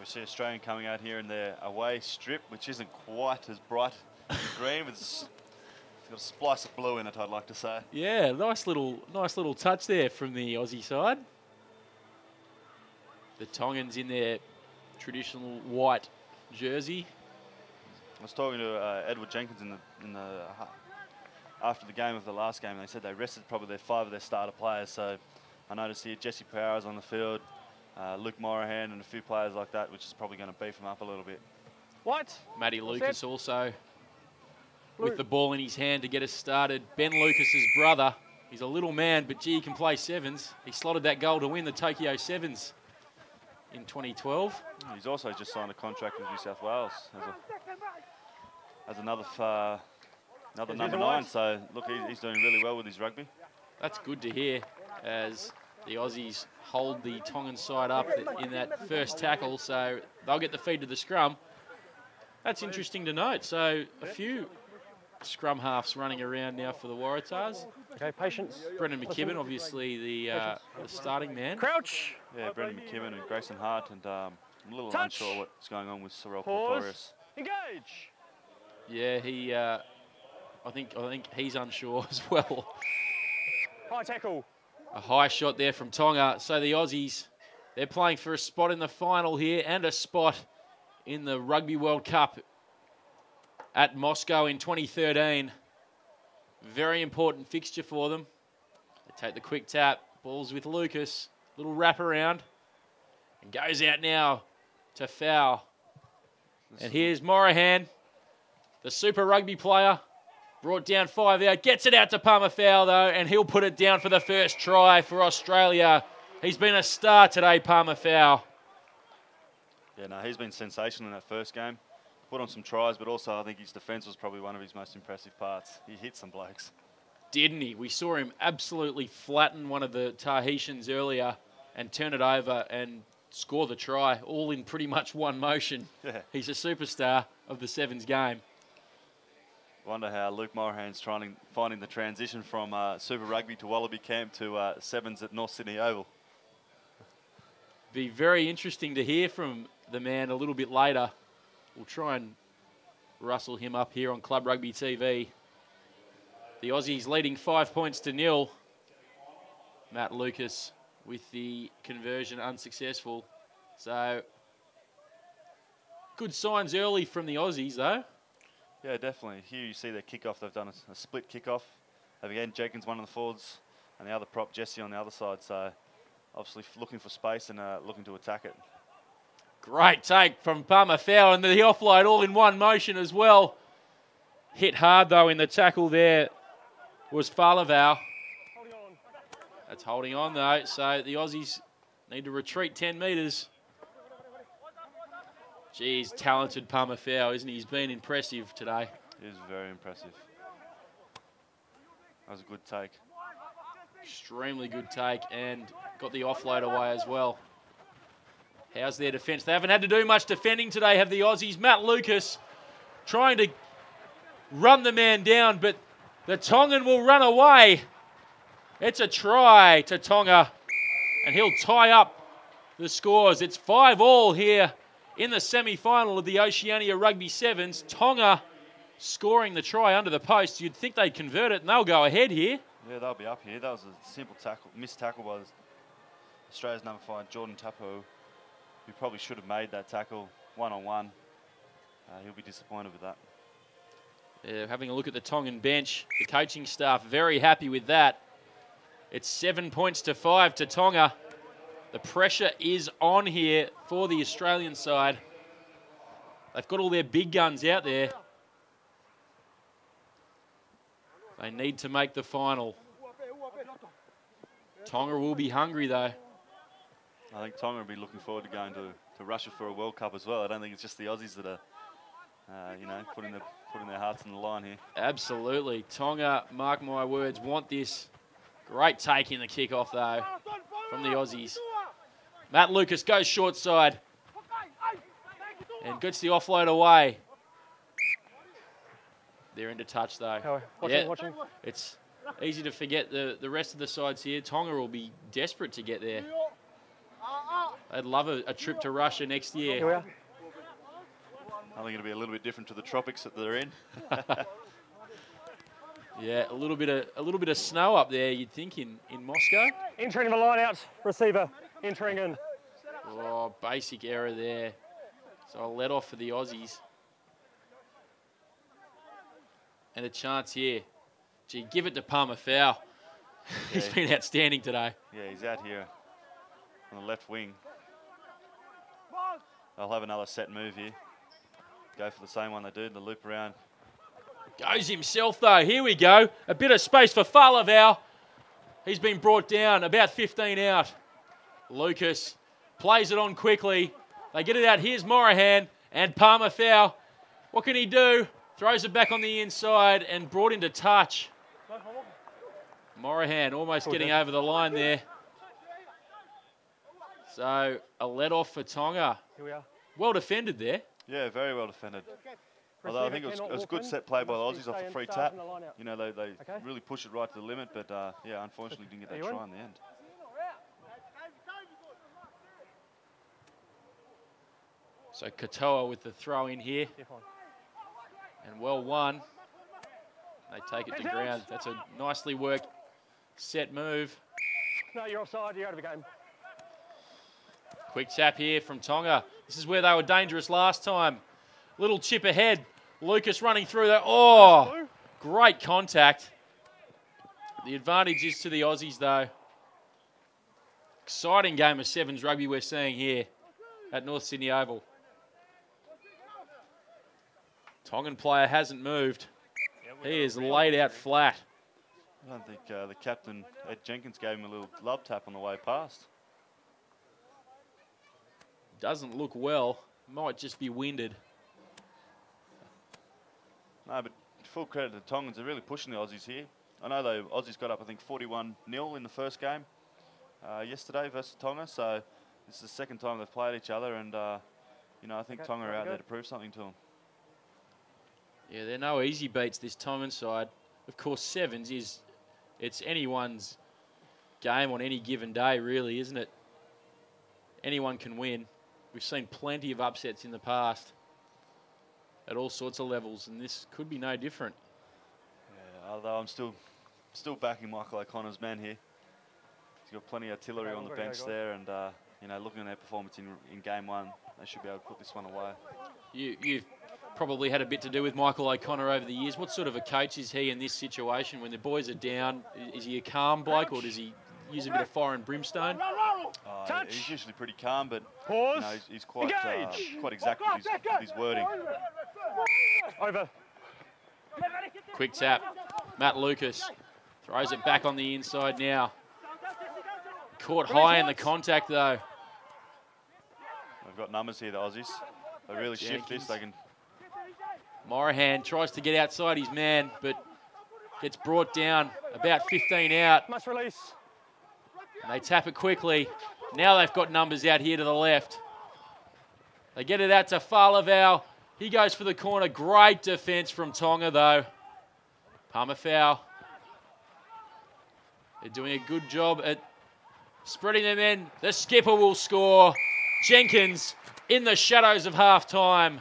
we see Australian coming out here in their away strip, which isn't quite as bright as green. It's got a splice of blue in it, I'd like to say. Yeah, nice little touch there from the Aussie side. The Tongans in their traditional white jersey. I was talking to Edward Jenkins after the game of the last game, and they said they rested probably 5 of their starter players. So I noticed here Jesse Powers on the field, Luke Morahan and a few players like that, which is probably going to beef them up a little bit. What? Matty Lucas also with the ball in his hand to get us started. Ben Lucas's brother. He's a little man, but gee, he can play sevens. He slotted that goal to win the Tokyo Sevens in 2012. He's also just signed a contract with New South Wales as another number 9. So look, he's doing really well with his rugby. That's good to hear, as the Aussies hold the Tongan side up in that first tackle, so they'll get the feed to the scrum. That's interesting to note. So a few scrum halves running around now for the Waratahs. Okay, patience. Brendan McKibben, obviously the starting man. Crouch. Yeah, Brendan McKibben and Grayson Hart, and I'm a little unsure what's going on with Sorrel Pretorius. Engage. Yeah, I think he's unsure as well. High tackle. A high shot there from Tonga. So the Aussies, they're playing for a spot in the final here and a spot in the Rugby World Cup at Moscow in 2013. Very important fixture for them. They take the quick tap. Ball's with Lucas. Little wrap around. And goes out now to foul. And here's Morahan, the Super Rugby player. Brought down 5 out. Gets it out to Palmer Fowl, though, and he'll put it down for the first try for Australia. He's been a star today, Palmer Fowl. Yeah, no, he's been sensational in that first game. Put on some tries, but also I think his defence was probably one of his most impressive parts. He hit some blokes. Didn't he? We saw him absolutely flatten one of the Tahitians earlier and turn it over and score the try, all in pretty much one motion. Yeah. He's a superstar of the Sevens game. Wonder how Luke Morahan's finding the transition from Super Rugby to Wallaby Camp to Sevens at North Sydney Oval. Be very interesting to hear from the man a little bit later. We'll try and rustle him up here on Club Rugby TV. The Aussies leading 5 points to 0. Matt Lucas with the conversion unsuccessful. So good signs early from the Aussies, though. Yeah, definitely. Here you see their kickoff. They've done a split kickoff. Again, Jenkins one of the forwards and the other prop, Jesse, on the other side. So obviously looking for space and looking to attack it. Great take from Palmer Fowl, and the offload all in one motion as well. Hit hard, though, in the tackle there was Falaval. That's holding on, though. So the Aussies need to retreat 10 metres. Geez, talented Palmer Fowl, isn't he? He's been impressive today. He is very impressive. That was a good take. Extremely good take, and got the offload away as well. How's their defence? They haven't had to do much defending today, have the Aussies. Matt Lucas trying to run the man down, but the Tongan will run away. It's a try to Tonga, and he'll tie up the scores. It's 5-5 here in the semi-final of the Oceania Rugby Sevens. Tonga scoring the try under the post. You'd think they'd convert it, and they'll go ahead here. Yeah, they'll be up here. That was a simple tackle, missed tackle by Australia's number 5, Jordan Tapu, who probably should have made that tackle one-on-one. He'll be disappointed with that. Yeah, having a look at the Tongan bench, the coaching staff very happy with that. It's 7 points to 5 to Tonga. The pressure is on here for the Australian side. They've got all their big guns out there. They need to make the final. Tonga will be hungry, though. I think Tonga will be looking forward to going to Russia for a World Cup as well. I don't think it's just the Aussies that are, putting their hearts on the line here. Absolutely. Tonga, mark my words, want this. Great take in the kickoff, though, from the Aussies. Matt Lucas goes short side and gets the offload away. They're into touch, though. Watching. It's easy to forget the rest of the sides here. Tonga will be desperate to get there. They'd love a trip to Russia next Here we year. are. I think it'll be a little bit different to the tropics that they're in. Yeah, a little bit of snow up there, you'd think, in Moscow. Entering the line out. Receiver entering in. Oh, basic error there. So a let off for the Aussies. And a chance here. Gee, give it to Palmer Fowl. He's Yeah. been outstanding today. Yeah, he's out here on the left wing. They'll have another set move here. Go for the same one they do, the loop around. Goes himself, though. Here we go. A bit of space for Falaval. He's been brought down, about 15 out. Lucas plays it on quickly. They get it out. Here's Morahan and Palmer Fowl. What can he do? Throws it back on the inside and brought into touch. Morahan almost getting over the line there. So a let off for Tonga. Here we are. Well defended there. Yeah, very well defended. Although I think it was a good set play by the Aussies off the free tap. You know, they really pushed it right to the limit, but yeah, unfortunately didn't get that try in the end. So Katoa with the throw in here. And well won. They take it to ground. That's a nicely worked set move. No, you're offside. You're out of the game. Quick tap here from Tonga. This is where they were dangerous last time. Little chip ahead. Lucas running through there. Oh, great contact. The advantage is to the Aussies, though. Exciting game of sevens rugby we're seeing here at North Sydney Oval. Tongan player hasn't moved. He is laid out flat. I don't think the captain, Ed Jenkins, gave him a little love tap on the way past. Doesn't look well. Might just be winded. No, but full credit to the Tongans. They're really pushing the Aussies here. I know the Aussies got up, I think, 41-0 in the first game yesterday versus Tonga. So this is the second time they've played each other, and you know, I think Tonga are out there to prove something to them. Yeah, they're no easy beats, this Tongan side. Of course, sevens it's anyone's game on any given day, really, isn't it? Anyone can win. We've seen plenty of upsets in the past at all sorts of levels, and this could be no different. Yeah, although I'm still backing Michael O'Connor's men here. He's got plenty of artillery on the bench there, and you know, looking at their performance in game one, they should be able to put this one away. You've probably had a bit to do with Michael O'Connor over the years. What sort of a coach is he in this situation when the boys are down? Is he a calm bloke, or does he use a bit of fire and brimstone? He's usually pretty calm, but Pause. you know, he's quite exact with his wording. Over. Quick tap. Matt Lucas throws it back on the inside now. Caught high in the contact, though. They've got numbers here, the Aussies. They really shift this. They can. Morahan tries to get outside his man, but gets brought down about 15 out. Must release. And they tap it quickly. Now they've got numbers out here to the left. They get it out to Falaval. He goes for the corner. Great defence from Tonga, though. Palmer Fowl. They're doing a good job at spreading them in. The skipper will score. Jenkins in the shadows of half-time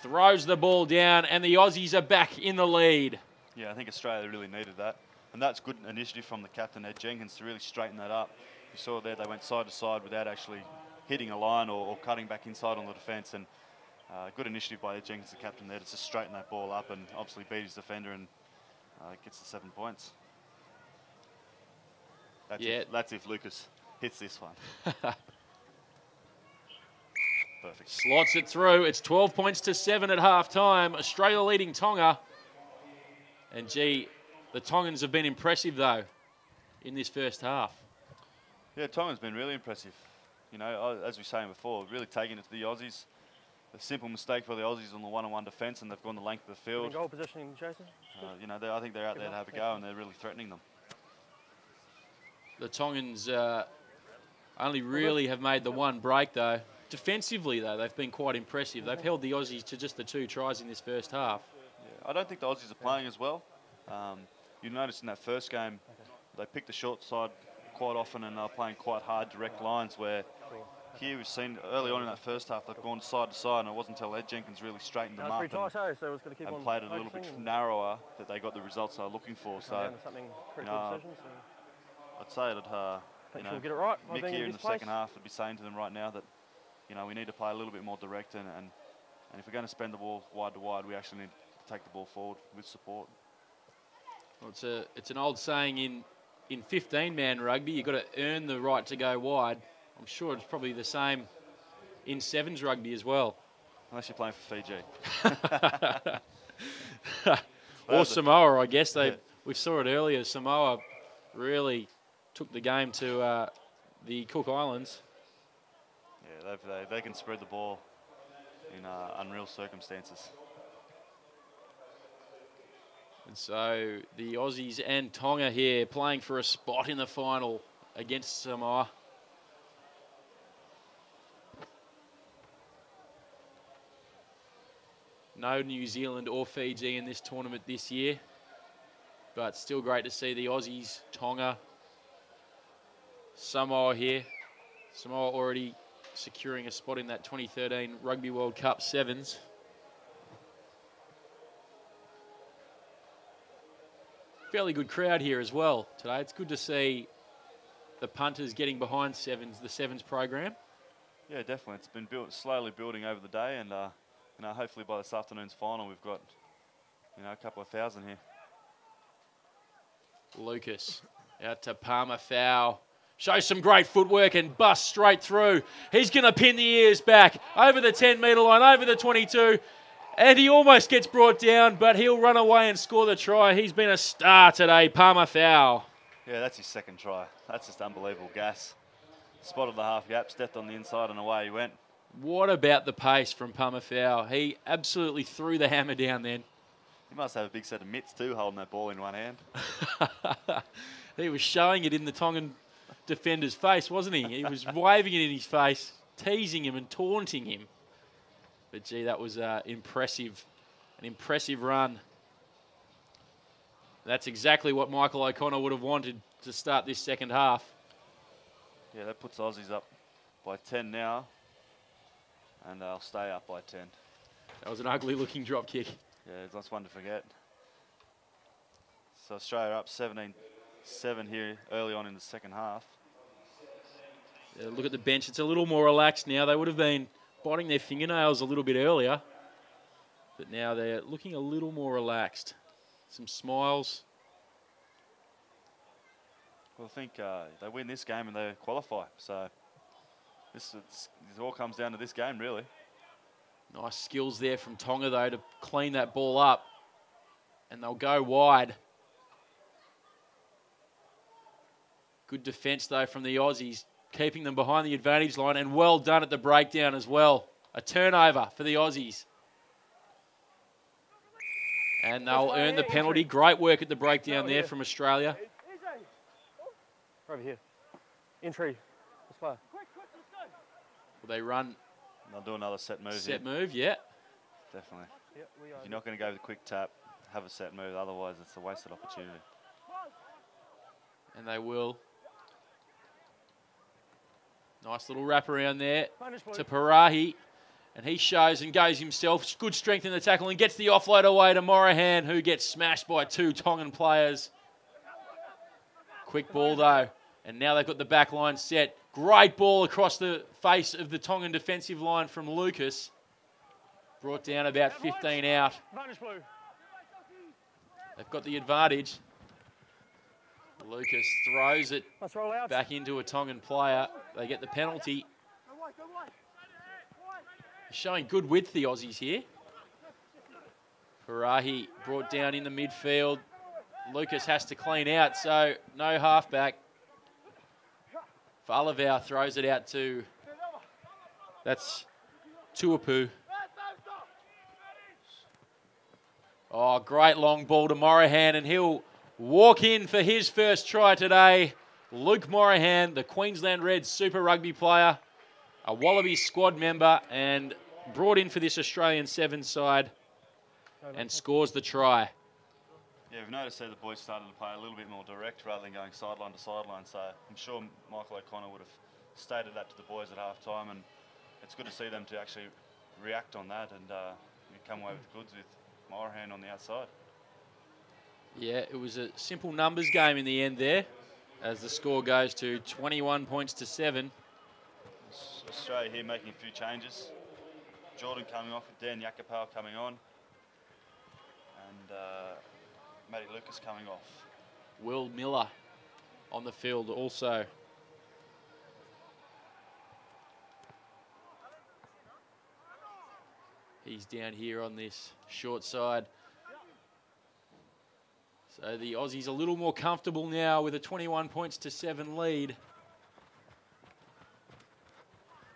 throws the ball down, and the Aussies are back in the lead. Yeah, I think Australia really needed that. And that's good initiative from the captain, Ed Jenkins, to really straighten that up. You saw there they went side to side without actually hitting a line or cutting back inside on the defence. And good initiative by Ed Jenkins, the captain, there to just straighten that ball up and obviously beat his defender and gets the 7 points. That's if Lucas hits this one. Perfect. Slots it through. It's 12 points to 7 at half-time. Australia leading Tonga. And, gee, the Tongans have been impressive, though, in this first half. Yeah, Tonga's been really impressive. You know, as we were saying before, really taking it to the Aussies. A simple mistake for the Aussies on the one-on-one defence, and they've gone the length of the field. Goal positioning, Jason. You know, I think they're out there to have a go, and they're really threatening them. The Tongans only really have made the one break, though. Defensively, though, they've been quite impressive. They've held the Aussies to just the 2 tries in this first half. Yeah, I don't think the Aussies are playing as well. You noticed in that first game, they picked the short side quite often, and they're playing quite hard direct lines where here we've seen early on in that first half, they've gone side to side, and it wasn't until Ed Jenkins really straightened them That's up pretty tight, so it's going to keep on and played it a little bit focusing and narrower that they got the results they were looking for. come So, down to something critical decisions. I'd say that, Make sure we get it right by Mick being here in in this the place. second half would be saying to them right now that, we need to play a little bit more direct, and if we're going to spend the ball wide to wide, we actually need to take the ball forward with support. Well, it's an old saying in 15-man rugby, you've got to earn the right to go wide. I'm sure it's probably the same in sevens rugby as well. Unless you're playing for Fiji. Or Samoa, I guess. We saw it earlier. Samoa really took the game to the Cook Islands. Yeah, they can spread the ball in unreal circumstances. And so the Aussies and Tonga here playing for a spot in the final against Samoa. No New Zealand or Fiji in this tournament this year, but still great to see the Aussies, Tonga, Samoa here. Samoa already securing a spot in that 2013 Rugby World Cup sevens. Fairly good crowd here as well today. It's good to see the punters getting behind the sevens program. Yeah, definitely. It's been slowly building over the day, and hopefully by this afternoon's final, we've got a couple of thousand here. Lucas out to Palmer foul. Shows some great footwork and busts straight through. He's going to pin the ears back over the 10-metre line, over the 22. And he almost gets brought down, but he'll run away and score the try. He's been a star today, Palmer foul. Yeah, that's his second try. That's just unbelievable gas. Spotted the half gap, stepped on the inside, and away he went. What about the pace from Palmer foul? He absolutely threw the hammer down then. He must have a big set of mitts too, holding that ball in one hand. He was showing it in the Tongan defender's face, wasn't he? He was waving it in his face, teasing him and taunting him. But gee, that was impressive. An impressive run. That's exactly what Michael O'Connor would have wanted to start this second half. Yeah, that puts Aussies up by 10 now. And they'll stay up by 10. That was an ugly looking drop kick. Yeah, that's one to forget. So Australia up 17-7 here early on in the second half. Yeah, look at the bench. It's a little more relaxed now. They would have been biting their fingernails a little bit earlier. But now they're looking a little more relaxed. Some smiles. Well, I think they win this game and they qualify. So this all comes down to this game, really. Nice skills there from Tonga, though, to clean that ball up. And they'll go wide. Good defence, though, from the Aussies, keeping them behind the advantage line, and well done at the breakdown as well. A turnover for the Aussies. And they'll earn the penalty. Great work at the breakdown there from Australia. Over here. Entry. Let's play. Will they run? They'll do another set move. Set move, yeah. Definitely. If you're not going to go with a quick tap, have a set move. Otherwise, it's a wasted opportunity. And they will. Nice little wrap around there to Parahi. And he shows and goes himself. Good strength in the tackle and gets the offload away to Morahan, who gets smashed by two Tongan players. Quick ball, though. And now they've got the back line set. Great ball across the face of the Tongan defensive line from Lucas. Brought down about 15 out. They've got the advantage. Lucas throws it back into a Tongan player. They get the penalty. Showing good width, the Aussies here. Parahi brought down in the midfield. Lucas has to clean out, so no halfback. Falavau throws it out to, that's Tuapu. Oh, great long ball to Morahan, and he'll walk in for his first try today. Luke Morahan, the Queensland Reds Super Rugby player, a Wallabies squad member, and brought in for this Australian Sevens side, and scores the try. Yeah, we've noticed that the boys started to play a little bit more direct rather than going sideline to sideline. So I'm sure Michael O'Connor would have stated that to the boys at half-time, and it's good to see them to actually react on that and come away with goods with Morahan on the outside. Yeah, it was a simple numbers game in the end there, as the score goes to 21 points to 7. Australia here making a few changes. Jordan coming off with Dan Yakapau coming on, and Matty Lucas coming off. Will Miller on the field also. He's down here on this short side. So the Aussies a little more comfortable now with a 21 points to 7 lead.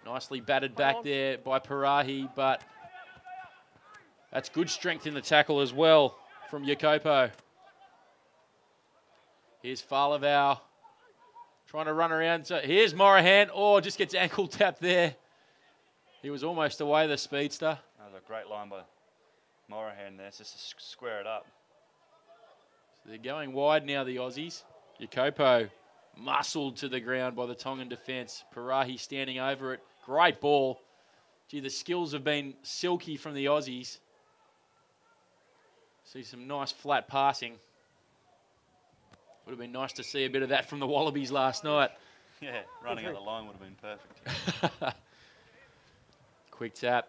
Nicely batted back there by Parahi, but that's good strength in the tackle as well from Jacopo. Here's Falavau trying to run around. So here's Morahan. Oh, just gets ankle tapped there. He was almost away, the speedster. That was a great line by Morahan there, just to square it up. So they're going wide now, the Aussies. Jacopo muscled to the ground by the Tongan defence. Parahi standing over it. Great ball. Gee, the skills have been silky from the Aussies. See some nice flat passing. Would have been nice to see a bit of that from the Wallabies last night. Yeah, running out the line would have been perfect. Quick tap.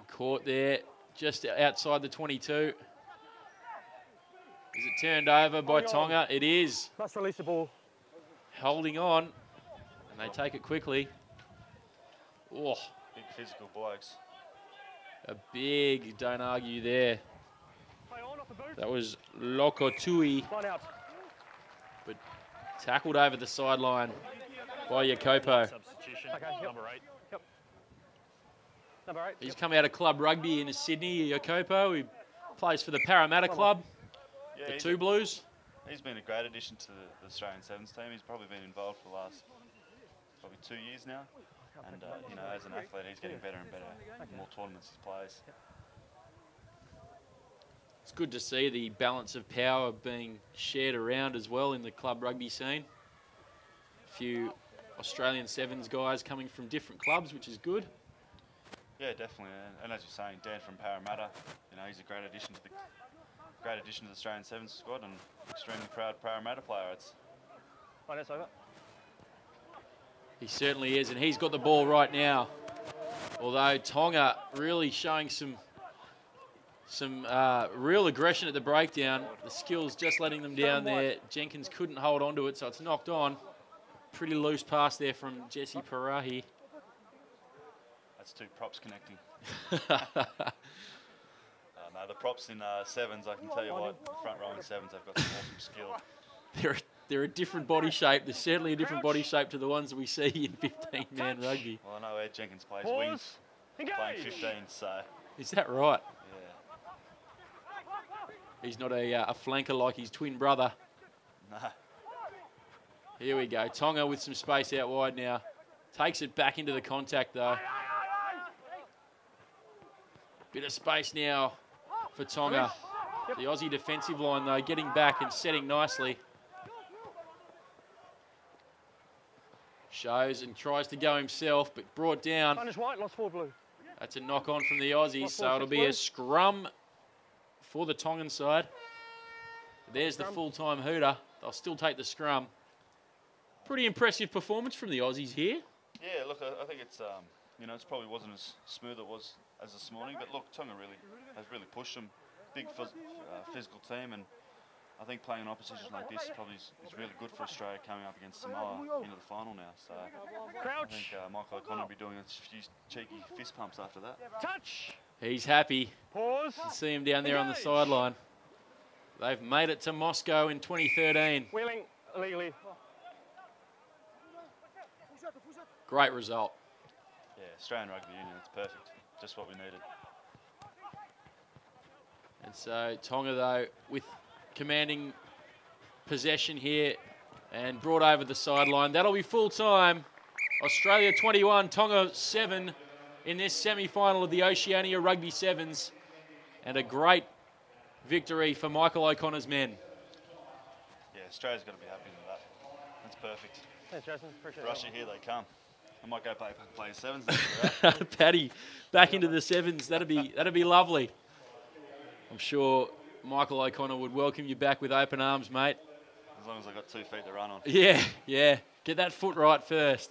Caught there, just outside the 22. Is it turned over by Tonga? It is. Must release the ball. Holding on, and they take it quickly. Oh, Big physical blokes. a big, don't argue there. Play on off the boot. That was Lokotui, Line out. but tackled over the sideline by Jacopo. Substitution, Okay, yep. number 8. Yep. Number 8. He's come out of club rugby in Sydney, Jacopo. He plays for the Parramatta club, Yeah, the he's Two Blues. He's been a great addition to the Australian Sevens team. He's probably been involved for the last probably 2 years now. And, you know, as an athlete, he's getting better and better. The more tournaments he plays. It's good to see the balance of power being shared around as well in the club rugby scene. A few Australian Sevens guys coming from different clubs, which is good. Yeah, definitely. And as you're saying, Dan from Parramatta, you know, he's a great addition to the Australian Sevens squad, and extremely proud Parramatta player. It's Line out's over. He certainly is, and he's got the ball right now. Although Tonga really showing some real aggression at the breakdown. The skills just letting them down there. Jenkins couldn't hold on to it, so it's knocked on. Pretty loose pass there from Jesse Parahi. That's two props connecting. No, the props in Sevens, I can tell you what, the front row in Sevens, they've got some awesome skill. They're a different body shape. There's certainly a different body shape to the ones that we see in 15-man rugby. Well, I know Ed Jenkins plays Pause. wings, playing Engage. 15, so Is that right? yeah. He's not a flanker like his twin brother. No. Here we go. Tonga with some space out wide now. Takes it back into the contact though. Bit of space now for Tonga. The Aussie defensive line though getting back and setting nicely. Shows and tries to go himself, but brought down. Punish white, lost 4 blue. That's a knock on from the Aussies, Lost so 4, it'll 6 be blue. a scrum for the Tongan side. There's the full-time hooter. They'll still take the scrum. Pretty impressive performance from the Aussies here. Yeah, look, I think it's, you know, it probably wasn't as smooth as this morning, but look, Tonga has really pushed them. Big physical team, and I think playing an opposition like this is really good for Australia coming up against Samoa into the final now. So I Crouch. think Michael O'Connor will be doing a few cheeky fist pumps after that. Touch. He's happy. Pause. See him down there on the Engage. sideline. They've made it to Moscow in 2013. Wheeling illegally. Great result. Yeah, Australian Rugby Union, it's perfect. Just what we needed. And so Tonga, though, with commanding possession here and brought over the sideline. That'll be full time. Australia 21, Tonga 7 in this semi-final of the Oceania Rugby Sevens. And a great victory for Michael O'Connor's men. Yeah, Australia's got to be happy with that. That's perfect. Thanks, Jason. Appreciate Russia, that. here they come. I might go back and play sevens after that. Paddy, back into the sevens. That'd be lovely. I'm sure Michael O'Connor would welcome you back with open arms, mate. As long as I got 2 feet to run on. Yeah, yeah. Get that foot right first.